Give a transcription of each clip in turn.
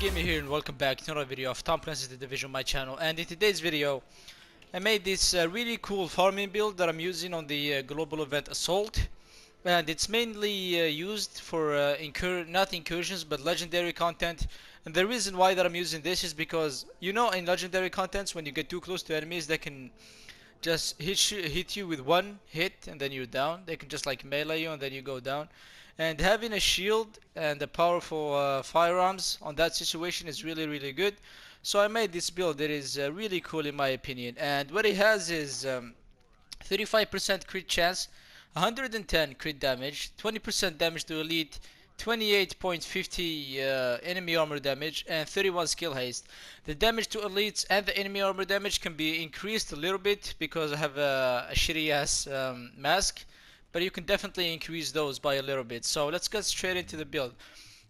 Gamer here and welcome back to another video of Tom Clancy's The Division on my channel. And in today's video I made this really cool farming build that I'm using on the global event Assault, and it's mainly used for not incursions but legendary content. And the reason why that I'm using this is because, you know, in legendary contents, when you get too close to enemies, they can just hit you with one hit and then you're down. They can just like melee you and then you go down. And having a shield and a powerful firearms on that situation is really good. So I made this build that is really cool in my opinion. And what it has is 35% crit chance, 110 crit damage, 20% damage to elite, 28.50 enemy armor damage, and 31 skill haste. The damage to elites and the enemy armor damage can be increased a little bit because I have a shitty ass mask, but you can definitely increase those by a little bit. So let's get straight into the build.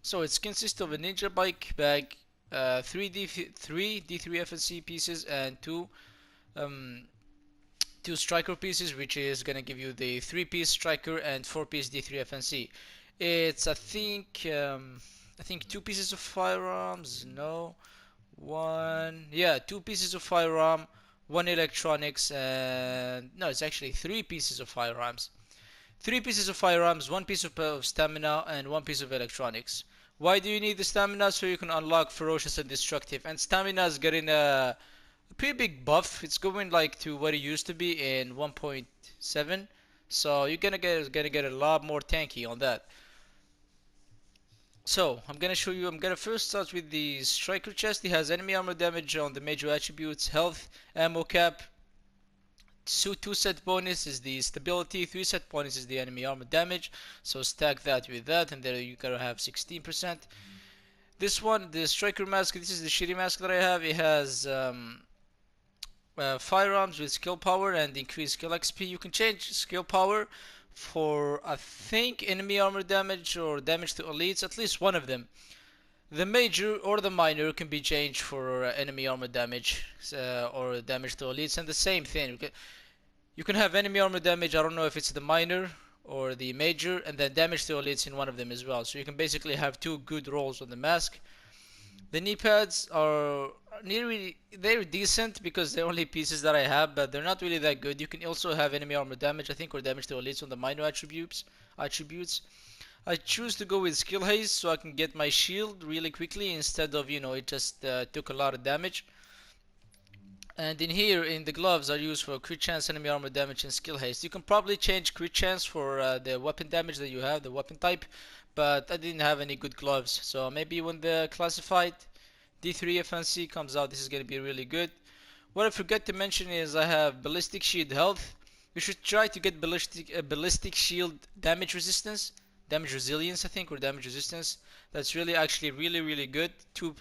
So it consists of a ninja bike bag, 3 D3 FNC pieces, and um, two striker pieces, which is gonna give you the 3-piece striker and 4-piece D3 FNC. It's I think 2 pieces of firearms. No, yeah, 2 pieces of firearm, 1 electronics, and no, it's actually 3 pieces of firearms. 3 pieces of firearms, 1 piece of stamina, and 1 piece of electronics. Why do you need the stamina? So you can unlock ferocious and destructive. And stamina is getting a pretty big buff. It's going like to what it used to be in 1.7. So you're gonna get a lot more tanky on that. So I'm gonna show you. I'm gonna first start with the striker chest. It has enemy armor damage on the major attributes, health, ammo cap. 2 set bonus is the stability, 3 set bonus is the enemy armor damage. So stack that with that, and there you gotta have 16%. This one, the striker mask, this is the shitty mask that I have. It has firearms with skill power and increased skill XP. You can change skill power for I think enemy armor damage or damage to elites, at least one of them. The major or the minor can be changed for enemy armor damage or damage to elites, and the same thing. You can have enemy armor damage, I don't know if it's the minor or the major, and then damage to elites in one of them as well. So you can basically have 2 good rolls on the mask. The knee pads are they're decent because they're only pieces that I have, but they're not really that good. You can also have enemy armor damage, I think, or damage to elites on the minor attributes. I choose to go with skill haste so I can get my shield really quickly instead of, you know, it just took a lot of damage. And in here, in the gloves, are used for crit chance, enemy armor damage, and skill haste. You can probably change crit chance for the weapon damage that you have, the weapon type, but I didn't have any good gloves. So maybe when the classified D3 FNC comes out, this is going to be really good. What I forgot to mention is I have ballistic shield health. You should try to get ballistic shield damage resistance. Damage resilience, I think, or damage resistance. That's really actually really good. Two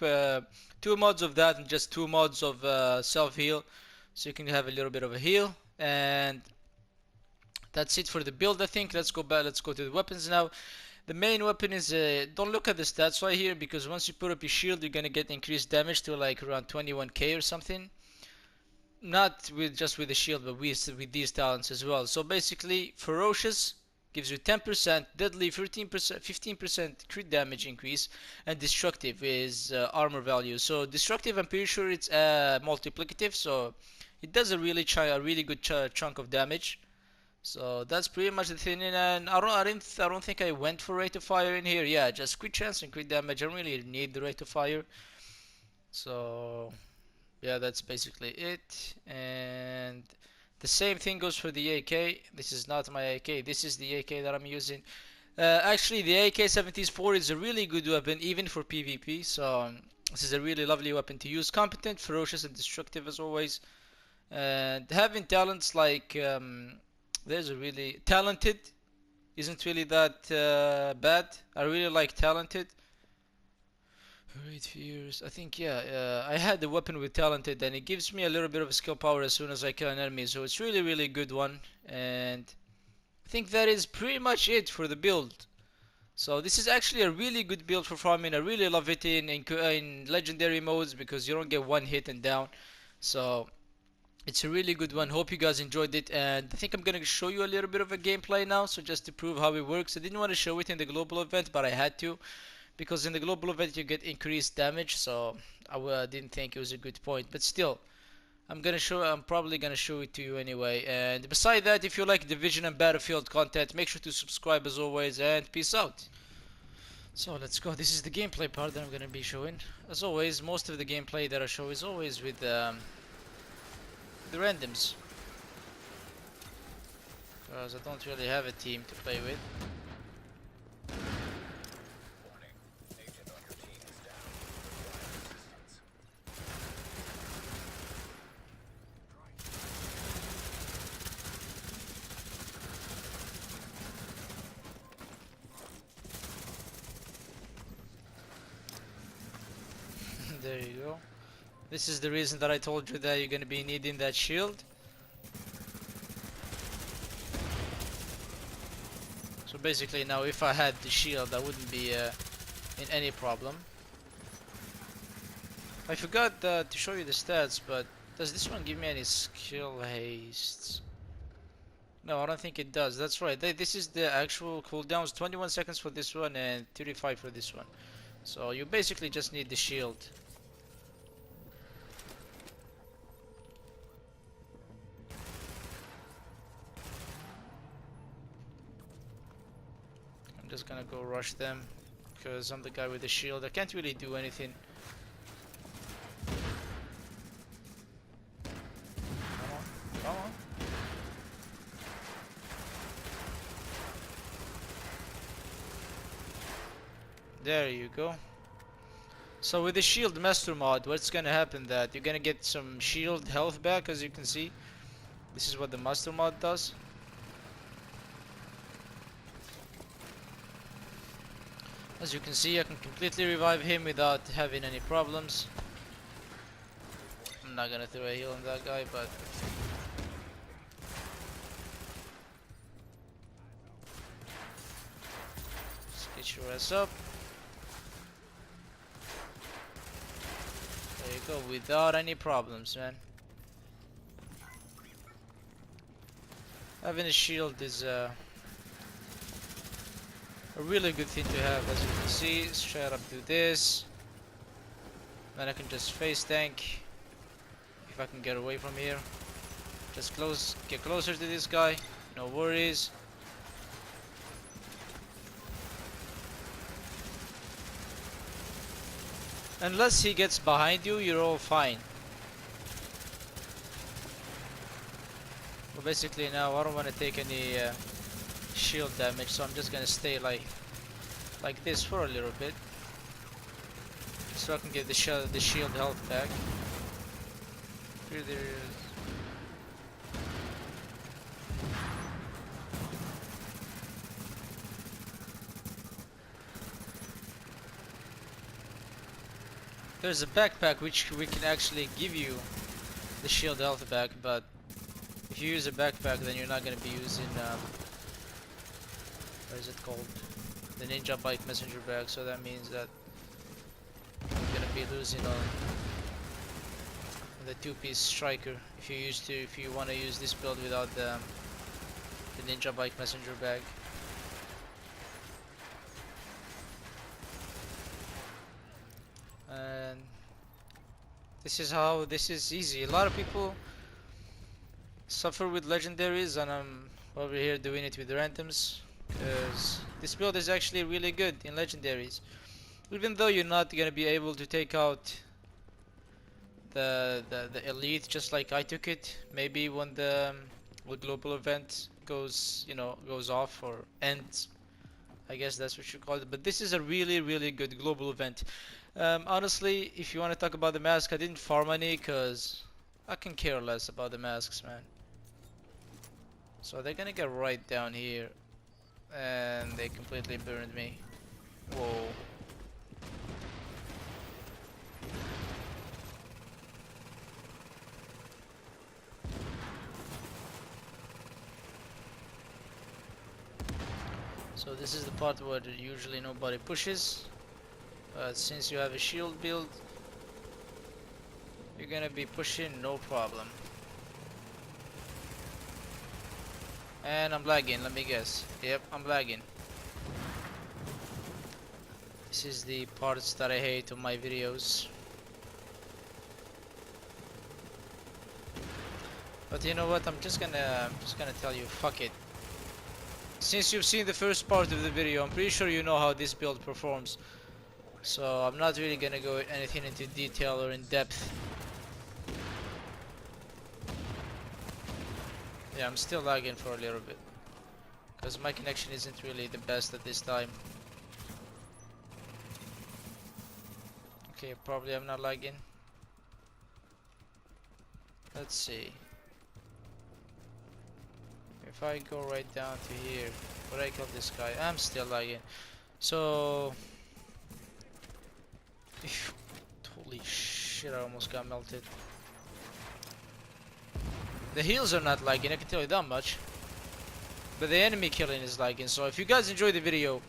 mods of that and just 2 mods of self heal, so you can have a little bit of a heal. And that's it for the build, I think. Let's go back. Let's go to the weapons now. The main weapon is don't look at the stats right here, because once you put up your shield, you're gonna get increased damage to like around 21k or something. Not with just with the shield, but with these talents as well. So basically, ferocious gives you 10%, deadly 13%, 15% crit damage increase, and destructive is armor value. So destructive, I'm pretty sure it's multiplicative, so it does a really good chunk of damage. So that's pretty much the thing. And I don't think I went for rate of fire in here. Yeah, just crit chance and crit damage. I don't really need the rate of fire. So yeah, that's basically it. And the same thing goes for the AK. This is not my AK. This is the AK that I'm using. Actually, the AK-74 is a really good weapon, even for PvP. So this is a really lovely weapon to use. Competent, ferocious, and destructive as always. And having talents like there's a really talented isn't really that bad. I really like talented. Great fears. I think, yeah, I had the weapon with talented, and it gives me a little bit of skill power as soon as I kill an enemy, so it's really good one. And I think that is pretty much it for the build. So this is actually a really good build for farming. I really love it in legendary modes because you don't get one hit and down. So it's a really good one. Hope you guys enjoyed it, and I think I'm gonna show you a little bit of a gameplay now, so just to prove how it works. I didn't want to show it in the global event, but I had to, because in the global event you get increased damage, so I didn't think it was a good point. But still, I'm probably gonna show it to you anyway. And beside that, if you like Division and Battlefield content, make sure to subscribe as always, and peace out. So let's go. This is the gameplay part that I'm gonna be showing. As always, most of the gameplay that I show is always with the randoms, because I don't really have a team to play with. There you go. This is the reason that I told you that you're gonna be needing that shield. So basically now if I had the shield I wouldn't be in any problem. I forgot to show you the stats, but does this one give me any skill haste? No, I don't think it does. That's right. This is the actual cooldowns. 21 seconds for this one and 35 for this one. So you basically just need the shield. I'm just gonna go rush them because I'm the guy with the shield. I can't really do anything. Come on, come on. There you go. So with the shield master mod, what's gonna happen that you're gonna get some shield health back, as you can see. This is what the master mod does. As you can see, I can completely revive him without having any problems. I'm not gonna throw a heal on that guy, but just get your ass up. There you go, without any problems, man. Having a shield is a really good thing to have. As you can see, straight up do this. Then I can just face tank if I can get away from here. Just get closer to this guy, no worries. Unless he gets behind you, you're all fine. Well, basically now I don't want to take any shield damage, so I'm just gonna stay like this for a little bit, so I can get the shield health back. Here there is. There's a backpack which we can actually give you the shield health back, but if you use a backpack then you're not going to be using what is it called? The ninja bike messenger bag, so that means that you're going to be losing on the two-piece striker if you want to use this build without the ninja bike messenger bag. And this is easy. A lot of people suffer with legendaries, and I'm over here doing it with randoms because this build is actually really good in legendaries. Even though you're not gonna be able to take out the elite just like I took it, maybe when the global event goes off or ends, I guess that's what you call it. But this is a really good global event. Honestly, if you want to talk about the mask, I didn't farm any because I can care less about the masks, man. So they're gonna get right down here, and they completely burned me. Whoa. So this is the part where usually nobody pushes, but since you have a shield build, you're gonna be pushing no problem. And I'm lagging, let me guess. Yep, I'm lagging. This is the parts that I hate on my videos. But you know what? I'm just gonna tell you, fuck it. Since you've seen the first part of the video, I'm pretty sure you know how this build performs. So I'm not really gonna go anything into detail or in depth. Yeah, I'm still lagging for a little bit, because my connection isn't really the best at this time. Okay, probably I'm not lagging. Let's see. If I go right down to here, would I kill this guy? I'm still lagging. So... holy shit, I almost got melted. The heals are not lagging, I can tell you that much. But the enemy killing is lagging. So if you guys enjoyed the video,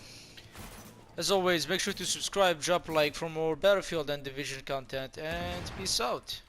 as always, make sure to subscribe, drop a like for more Battlefield and Division content, and peace out.